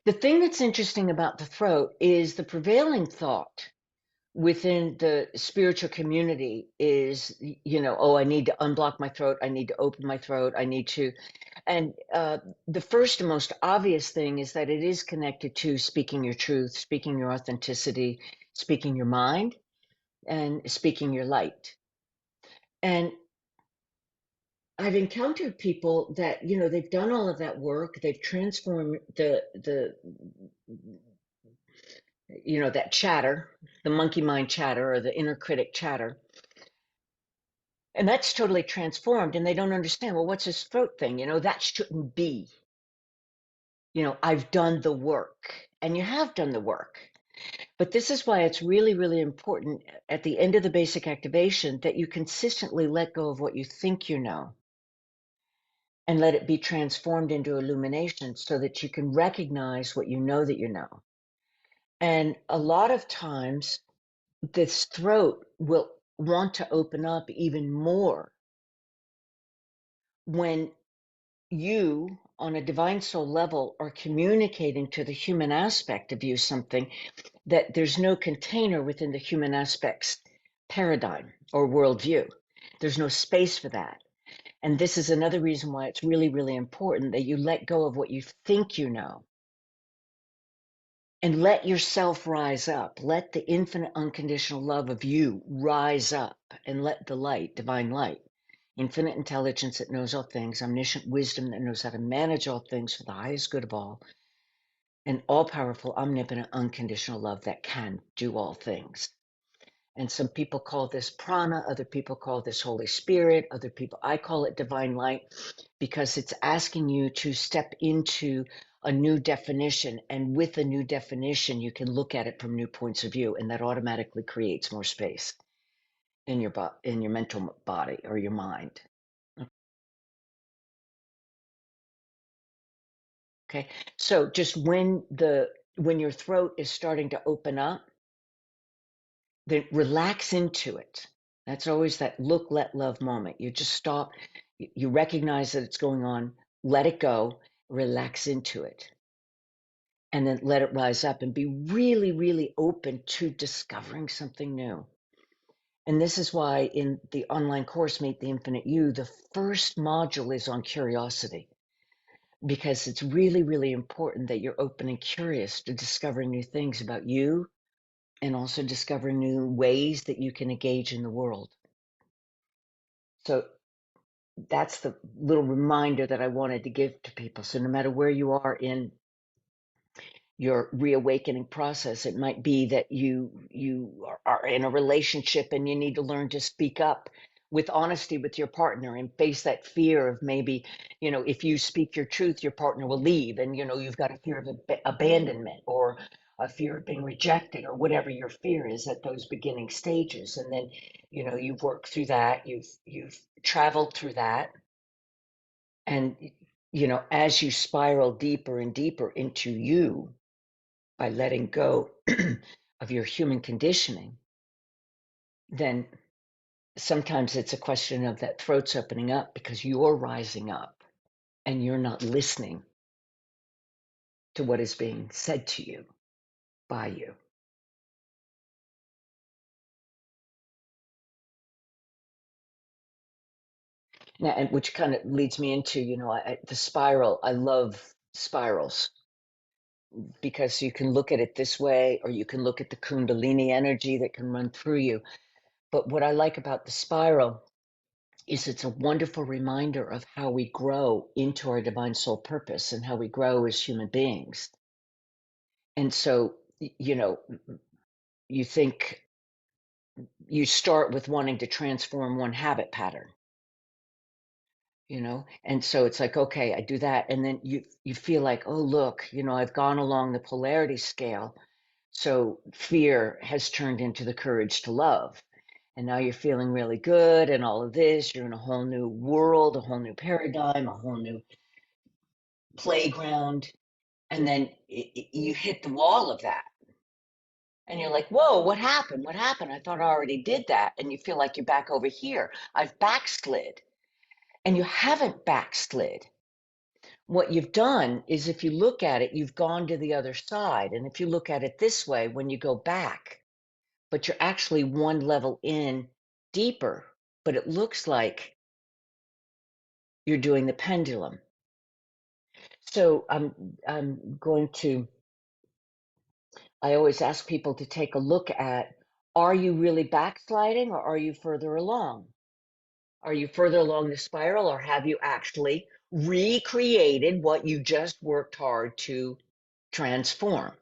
The thing that's interesting about the throat is the prevailing thought within the spiritual community is, oh, I need to unblock my throat. I need to open my throat. I need to. And the first and most obvious thing is that it is connected to speaking your truth, speaking your authenticity, speaking your mind, and speaking your light. And I've encountered people that, they've done all of that work. They've transformed that chatter, the monkey mind chatter or the inner critic chatter. And that's totally transformed. And they don't understand, well, what's this throat thing? That shouldn't be. I've done the work, and you have done the work. But this is why it's really, really important at the end of the basic activation that you consistently let go of what you think you know and let it be transformed into illumination so that you can recognize what you know that you know. And a lot of times, this throat will want to open up even more when you, on a divine soul level, are communicating to the human aspect of you something that there's no container within the human aspect's paradigm or worldview. There's no space for that. And this is another reason why it's really, really important that you let go of what you think you know and let yourself rise up. Let the infinite unconditional love of you rise up and let the light, divine light, infinite intelligence that knows all things, omniscient wisdom that knows how to manage all things for the highest good of all, and all powerful, omnipotent, unconditional love that can do all things. And some people call this prana, other people call this Holy Spirit, I call it divine light, because it's asking you to step into a new definition. And with a new definition, you can look at it from new points of view, and that automatically creates more space in your mental body or your mind. Okay. So just when your throat is starting to open up, then relax into it. That's always that look, let, love moment. You just stop, you recognize that it's going on, let it go, relax into it, and then let it rise up and be really, really open to discovering something new. And this is why in the online course, Meet the Infinite You, the first module is on curiosity, because it's really, really important that you're open and curious to discovering new things about you and also discovering new ways that you can engage in the world. So that's the little reminder that I wanted to give to people. So no matter where you are in your reawakening process, it might be that you are in a relationship and you need to learn to speak up with honesty with your partner and face that fear of maybe, if you speak your truth, your partner will leave, and you've got a fear of abandonment or a fear of being rejected or whatever your fear is at those beginning stages. And then, you've worked through that, you've traveled through that. And, as you spiral deeper and deeper into you by letting go of your human conditioning, then sometimes it's a question of that throat's opening up because you're rising up and you're not listening to what is being said to you by you. Now, and which kind of leads me into, the spiral. I love spirals because you can look at it this way, or you can look at the Kundalini energy that can run through you. But what I like about the spiral is it's a wonderful reminder of how we grow into our divine soul purpose and how we grow as human beings. And so, you think you start with wanting to transform one habit pattern, and so it's like, okay, I do that. And then you feel like, oh, look, I've gone along the polarity scale. So fear has turned into the courage to love. And now you're feeling really good and all of this. You're in a whole new world, a whole new paradigm, a whole new playground. And then you hit the wall of that. And you're like, whoa, what happened? What happened? I thought I already did that. And you feel like you're back over here. I've backslid. And you haven't backslid. What you've done is if you look at it, you've gone to the other side. And if you look at it this way, when you go back, but you're actually one level in deeper, but it looks like you're doing the pendulum. So I'm going to, I always ask people to take a look at, are you really backsliding or are you further along? Are you further along the spiral or have you actually recreated what you just worked hard to transform?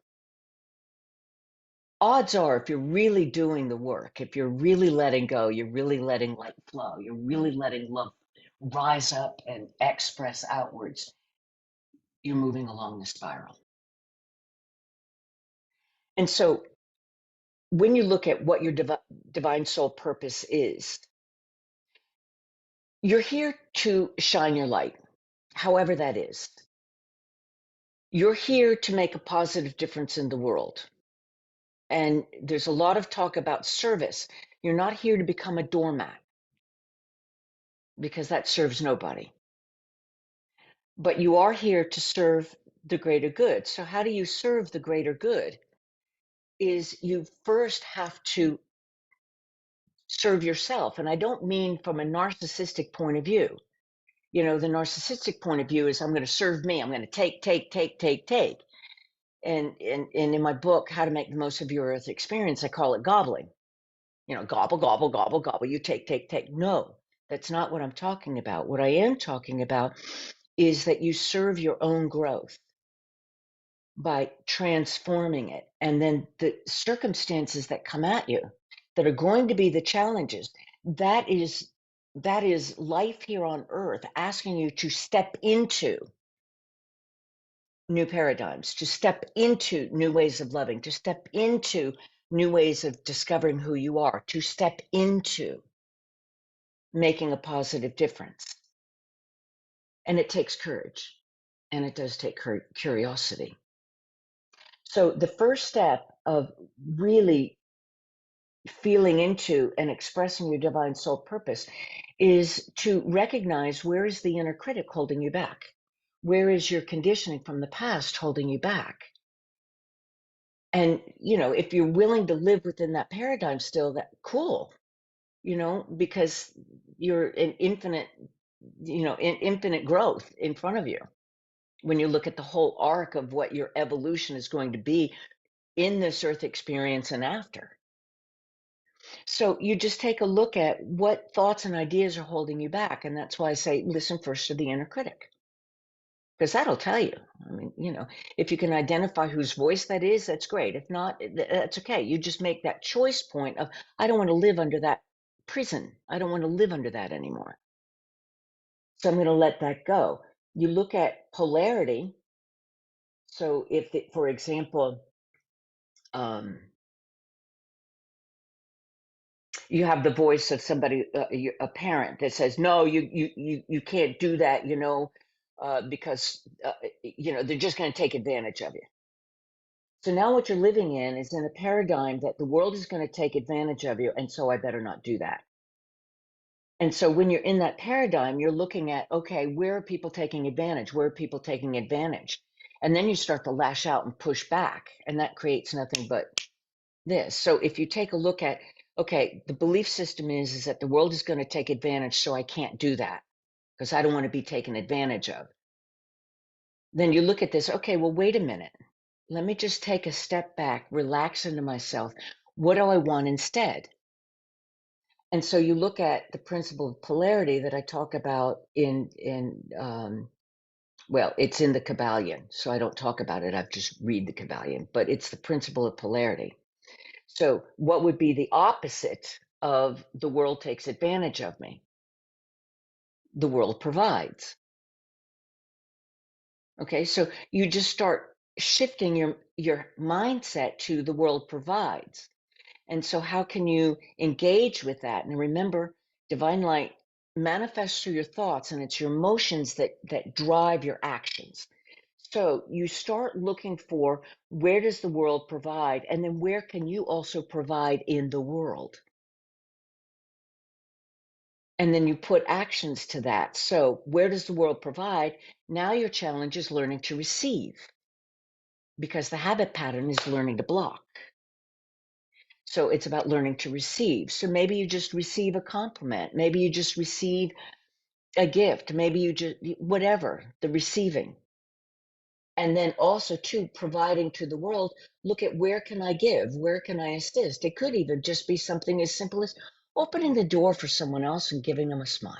Odds are, if you're really doing the work, if you're really letting go, you're really letting light flow, you're really letting love rise up and express outwards, you're moving along the spiral. And so when you look at what your divine soul purpose is, you're here to shine your light, however that is. You're here to make a positive difference in the world. And there's a lot of talk about service. You're not here to become a doormat because that serves nobody. But you are here to serve the greater good. So how do you serve the greater good? Is you first have to serve yourself. And I don't mean from a narcissistic point of view. You know, the narcissistic point of view is I'm going to serve me. I'm going to take, take, take, take, take. And in my book, How to Make the Most of Your Earth Experience, I call it gobbling. You know, gobble, gobble, gobble, gobble. You take, take, take. No, that's not what I'm talking about. What I am talking about is that you serve your own growth by transforming it. And then the circumstances that come at you that are going to be the challenges, that is life here on earth asking you to step into new paradigms, to step into new ways of loving, to step into new ways of discovering who you are, to step into making a positive difference. And it takes courage, and it does take curiosity. So the first step of really feeling into and expressing your divine soul purpose is to recognize, where is the inner critic holding you back? Where is your conditioning from the past holding you back? And, you know, if you're willing to live within that paradigm still, that cool, you know, because you're an infinite, you know, infinite growth in front of you. When you look at the whole arc of what your evolution is going to be in this earth experience and after. So you just take a look at what thoughts and ideas are holding you back. And that's why I say, listen first to the inner critic, because that'll tell you. I mean, you know, if you can identify whose voice that is, that's great. If not, that's okay. You just make that choice point of, I don't want to live under that prison. I don't want to live under that anymore. So I'm going to let that go. You look at polarity. So if, for example, um, you have the voice of somebody, a parent that says, no, you can't do that, you know, because, you know, they're just going to take advantage of you. So now what you're living in is in a paradigm that the world is going to take advantage of you. And so I better not do that. And so when you're in that paradigm, you're looking at, okay, where are people taking advantage? Where are people taking advantage? And then you start to lash out and push back. And that creates nothing but this. So if you take a look at, okay, the belief system is that the world is going to take advantage, so I can't do that because I don't want to be taken advantage of. Then you look at this, okay, well, wait a minute. Let me just take a step back, relax into myself. What do I want instead? And so you look at the principle of polarity that I talk about well, it's in the Kabbalion, so I don't talk about it. I've just read the Kabbalion, but it's the principle of polarity. So what would be the opposite of the world takes advantage of me? The world provides. Okay, so you just start shifting your mindset to the world provides. And so how can you engage with that? And remember, divine light manifests through your thoughts, and it's your emotions that drive your actions. So you start looking for, where does the world provide? And then where can you also provide in the world? And then you put actions to that. So, where does the world provide? Now your challenge is learning to receive because the habit pattern is learning to block. So, it's about learning to receive. So, maybe you just receive a compliment. Maybe you just receive a gift. Maybe you just, whatever, the receiving. And then also, too, providing to the world, look at where can I give? Where can I assist? It could even just be something as simple as opening the door for someone else and giving them a smile.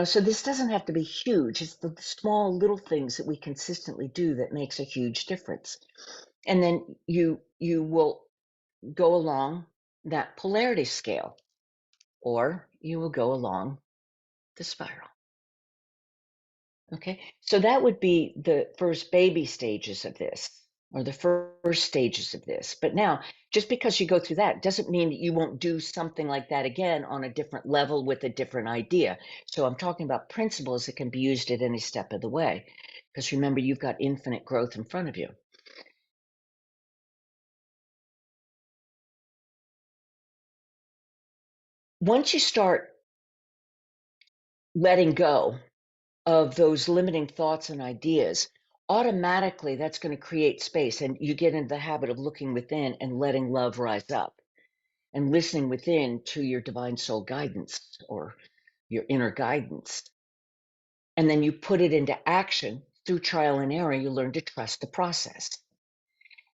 So this doesn't have to be huge. It's the small little things that we consistently do that makes a huge difference. And then you will go along that polarity scale, or you will go along the spiral. Okay, so that would be the first baby stages of this, or the first stages of this. But now, just because you go through that doesn't mean that you won't do something like that again on a different level with a different idea. So I'm talking about principles that can be used at any step of the way. Because remember, you've got infinite growth in front of you. Once you start letting go of those limiting thoughts and ideas, automatically that's going to create space. And you get into the habit of looking within and letting love rise up and listening within to your divine soul guidance or your inner guidance. And then you put it into action through trial and error. You learn to trust the process.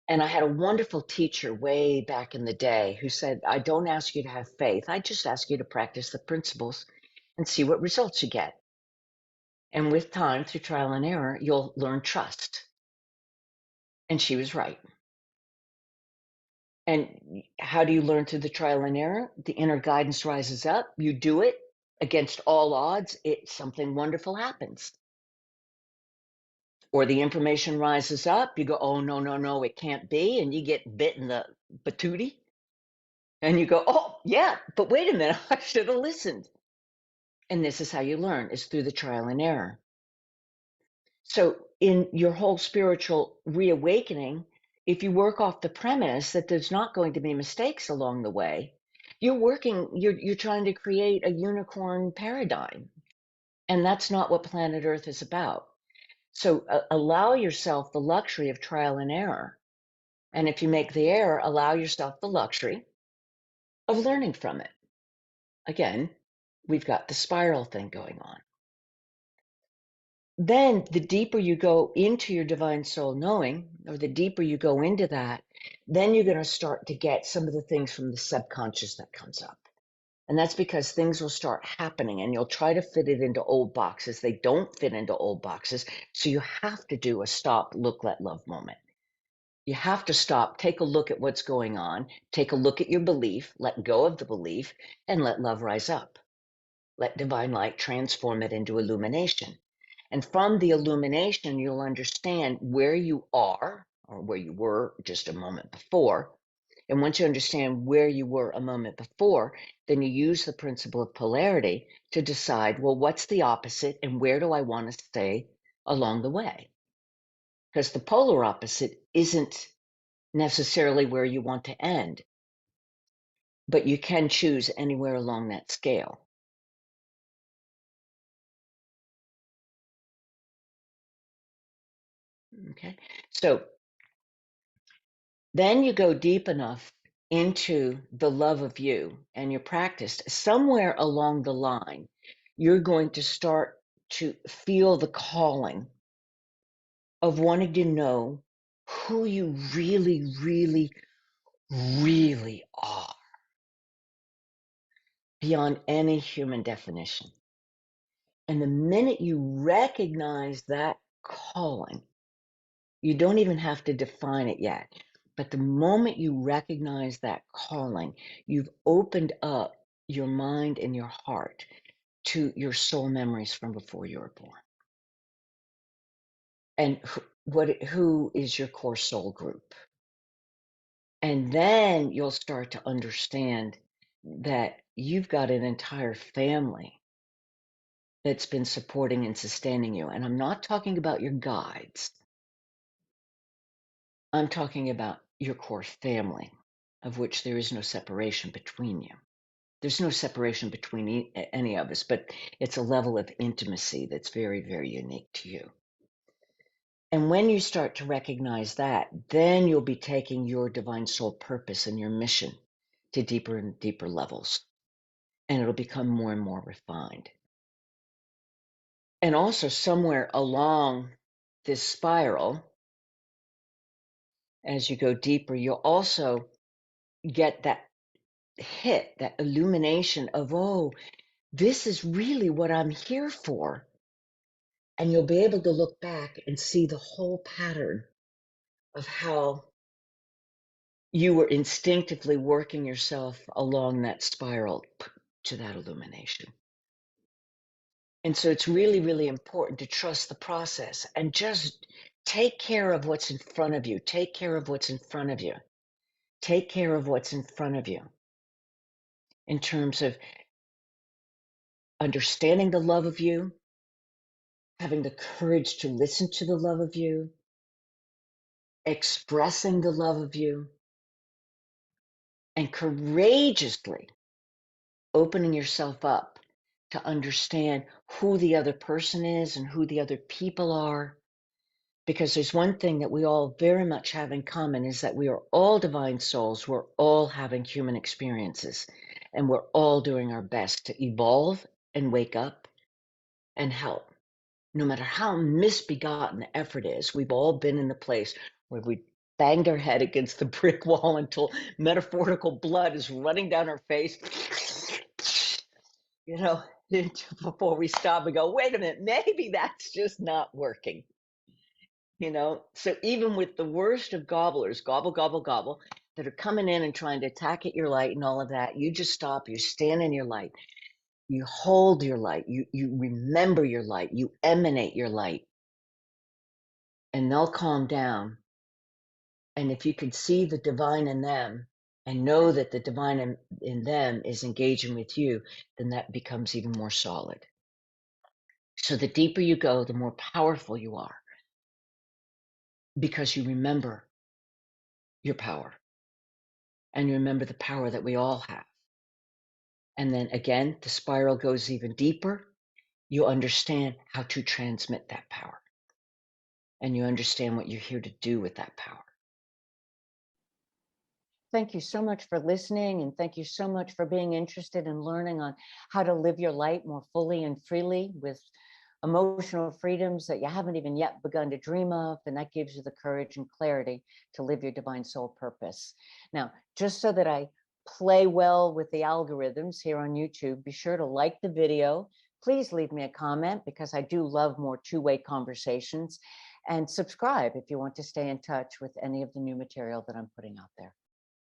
And I had a wonderful teacher way back in the day who said, I don't ask you to have faith. I just ask you to practice the principles and see what results you get. And with time, through trial and error, you'll learn trust. And she was right. And how do you learn through the trial and error? The inner guidance rises up. You do it against all odds. Something wonderful happens. Or the information rises up. You go, oh, no, no, no, it can't be. And you get bit in the patootie. And you go, oh, yeah, but wait a minute. I should have listened. And this is how you learn, is through the trial and error. So in your whole spiritual reawakening, if you work off the premise that there's not going to be mistakes along the way, you're trying to create a unicorn paradigm. And that's not what planet Earth is about. So allow yourself the luxury of trial and error. And if you make the error, allow yourself the luxury of learning from it. Again, we've got the spiral thing going on. Then the deeper you go into your divine soul knowing, or the deeper you go into that, then you're going to start to get some of the things from the subconscious that comes up. And that's because things will start happening and you'll try to fit it into old boxes. They don't fit into old boxes. So you have to do a stop, look, let love moment. You have to stop, take a look at what's going on, take a look at your belief, let go of the belief, and let love rise up. Let divine light transform it into illumination. And from the illumination, you'll understand where you are or where you were just a moment before. And once you understand where you were a moment before, then you use the principle of polarity to decide, well, what's the opposite and where do I want to stay along the way? Because the polar opposite isn't necessarily where you want to end, but you can choose anywhere along that scale. Okay. So then you go deep enough into the love of you and your practice. Somewhere along the line, you're going to start to feel the calling of wanting to know who you really, really, really are beyond any human definition. And the minute you recognize that calling, you don't even have to define it yet. But the moment you recognize that calling, you've opened up your mind and your heart to your soul memories from before you were born. And who is your core soul group? And then you'll start to understand that you've got an entire family that's been supporting and sustaining you. And I'm not talking about your guides. I'm talking about your core family, of which there is no separation between you. There's no separation between any of us, but it's a level of intimacy that's very, very unique to you. And when you start to recognize that, then you'll be taking your divine soul purpose and your mission to deeper and deeper levels. And it'll become more and more refined. And also, somewhere along this spiral, as you go deeper, you'll also get that hit, that illumination of, oh, this is really what I'm here for. And you'll be able to look back and see the whole pattern of how you were instinctively working yourself along that spiral to that illumination. And so it's really, really important to trust the process and just take care of what's in front of you. Take care of what's in front of you. Take care of what's in front of you in terms of understanding the love of you, having the courage to listen to the love of you, expressing the love of you, and courageously opening yourself up to understand who the other person is and who the other people are. Because there's one thing that we all very much have in common is that we are all divine souls. We're all having human experiences, and we're all doing our best to evolve and wake up and help. No matter how misbegotten the effort is, we've all been in the place where we banged our head against the brick wall until metaphorical blood is running down our face. You know, before we stop and go, wait a minute, maybe that's just not working. You know, so even with the worst of gobblers, gobble, gobble, gobble, that are coming in and trying to attack at your light and all of that, you just stop, you stand in your light, you hold your light, you remember your light, you emanate your light, and they'll calm down. And if you can see the divine in them and know that the divine in them is engaging with you, then that becomes even more solid. So the deeper you go, the more powerful you are because you remember your power and you remember the power that we all have. And then again, the spiral goes even deeper. You understand how to transmit that power and you understand what you're here to do with that power. Thank you so much for listening, and thank you so much for being interested in learning on how to live your light more fully and freely with emotional freedoms that you haven't even yet begun to dream of, and that gives you the courage and clarity to live your divine soul purpose. Now, just so that I play well with the algorithms here on YouTube, be sure to like the video. Please leave me a comment because I do love more two-way conversations, and subscribe if you want to stay in touch with any of the new material that I'm putting out there.